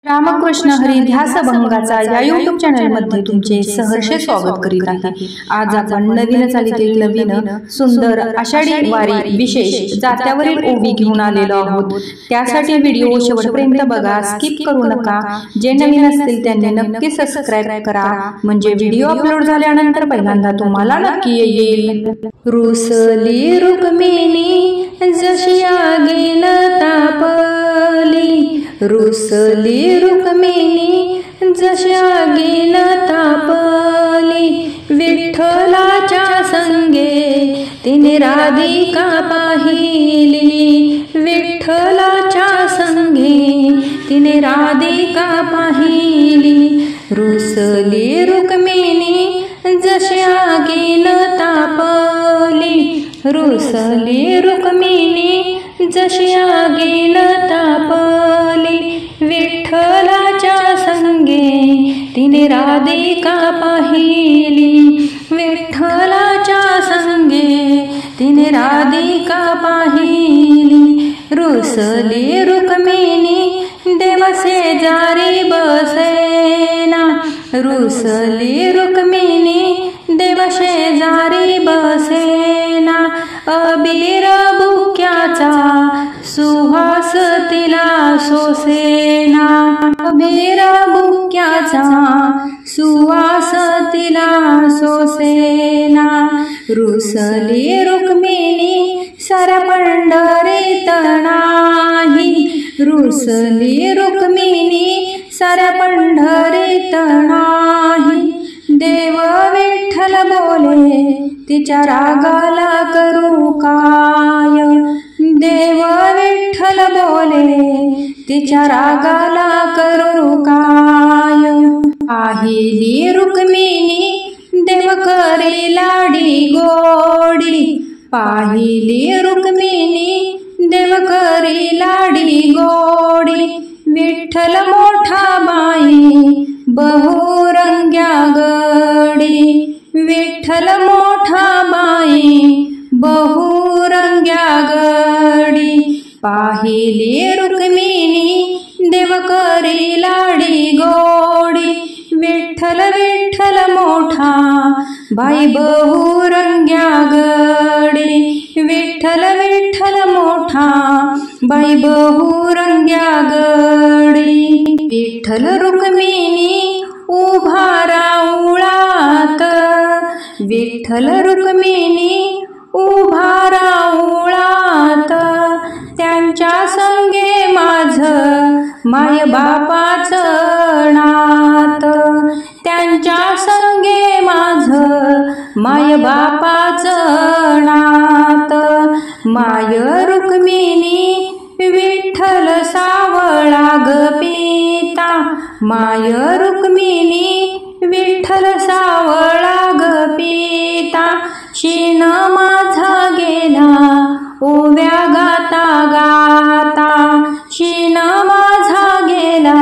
रामकृष्ण हरी ध्यासभंगाचा या यूट्यूब चॅनलमध्ये तुमचे सहर्ष स्वागत करीत आहे। आज आपण नवीन चालीतील नवीन सुंदर आषाढी वारी विशेष जात्यावरील ओवी घेऊन आलेलो आहोत। त्यासाठी व्हिडिओ शेवटपर्यंत बघा, स्किप करू नका। जे नवीन असतील त्यांनी नक्की सबस्क्राइब करा, म्हणजे व्हिडिओ अपलोड झाल्यानंतर पहिल्यांदा तुम्हाला नक्की येईल। रुसली रुक्मिणी जशी आगीन तापली, रुसली रुक्मिणी जशी आगीन तापली, विठ्ठलाच्या संगे तिने राधिका पाहिली, विठ्ठलाच्या संगे तिने राधिका पाहिली। रुसली रुक्मिणी जशी आगीन तापली, रुसली रुक्मिणी जशी आगीन तापली, विठ्ठलाच्या संगे तिने राधिका पाहिली, विठ्ठलाच्या संगे तिने राधिका पाहिली। रुसली रुक्मिणी देव शेजारी बसेना, रुसली रुक्मिणी देव शेजारी बसेना, अबीर बुक्याचा सुहास तिला सोसेना, अबीर बुक्याचा सुहास तिला सोसेना। रुसली रुक्मिणी साऱ्या पंढरीत नाही, रुसली रुक्मिणी साऱ्या पंढरीत नाही, देव विठ्ठल बोले तिच्या रागाला करू काय, देव विठ्ठल बोले तिच्या रागाला करू काय। पाहिली रुक्मिणी देव करी लाडी गोडी, पाहिली रुक्मिणी देव करी लाडी गोडी, विठ्ठल मोठा बाई बहुरंग्या गडी, विठ्ठल मोठा बाई बहुरंग्या गडी। पाहिली रुक्मिणी देव करी लाडी गोडी, विठ्ठल विठ्ठल मोठा बाई बहुरंग्या गडी, विठ्ठल विठ्ठल मोठा बाई बहुरंग्या गडी। विठ्ठल रुक्मिणी उभा राऊळात, विठ्ठल रुक्मिणी उभा राऊळात, त्यांच्या संगे माझ माय बापाचं नात, त्यांच्या संगे माझ माय बापाचं नात। माय रुक्मिणी विठ्ठल सावळा ग पिता, माय रुक्मिणी विठ्ठल सावळा ग पिता, शीन माझा गेला ओव्या गाता गाता, शीन माझा गेला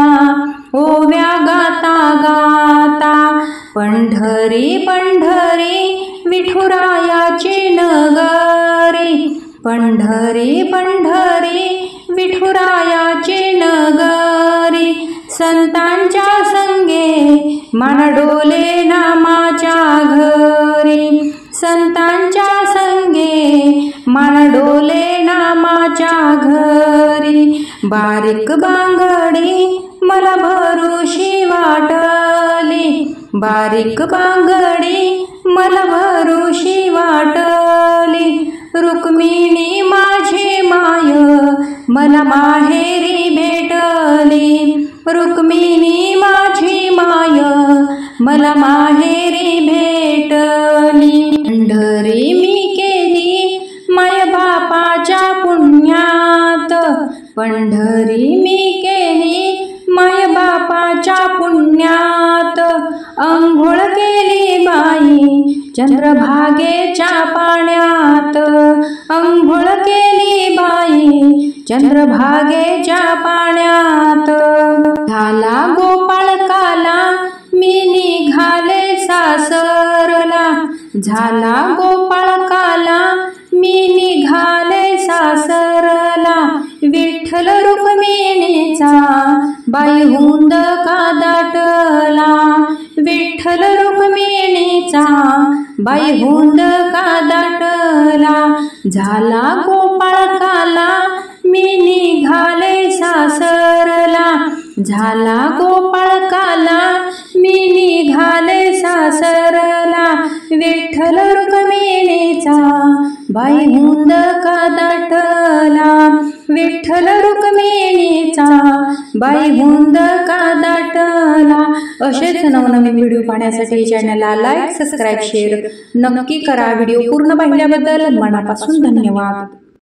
ओव्या गाता गाता। पंढरी पंढरी विठुरायाची नगरी, पंढरी पंढरी विठुरायाची नगरी, संतांच्या संगे मान डोले नामाच्या घरी, संतांच्या संगे मान डोले नामाच्या घरी। बारीक बांगडी मला भरुशी वाटली, बारीक बांगडी मला भरुशी वाटली, रुक्मिणी माझी माय मला माहेरी भेटली, रुक्मिणी माझी माय मला माहेरी भेटली। पंढरी मी केली माय बापाच्या पुण्यात, पंढरी मी केली माय बापाच्या पुण्यात, अंघोळ केली बाई चंद्रभागेच्या पाण्यात, अंघोळ केली बाई चंद्रभागेच्या पाण्यात। झाला गोपाळ काला मी निघाले सासरला, झाला गोपाळ काला मी निघाले सासरला, विठ्ठल रुक्मिणीचा बाई हुंद का दाटला, विठ्ठल रुक्मिणीचा बाई हुंद का दाटला, झाला गोपाळ काला मी निघाले सासरला, झाला गोपाळ काला मी निघाले सासरला, विठ्ठल रुक्मिणीचा बाई हुंद का दाटला, विठ्ठल रुक्मिणीचा बाई हुंद का दाटला। असेच नवनवीन व्हिडिओ पाहण्यासाठी चॅनलला लाईक, सबस्क्राईब, शेअर नक्की करा। व्हिडिओ पूर्ण पाहिल्याबद्दल मनापासून धन्यवाद।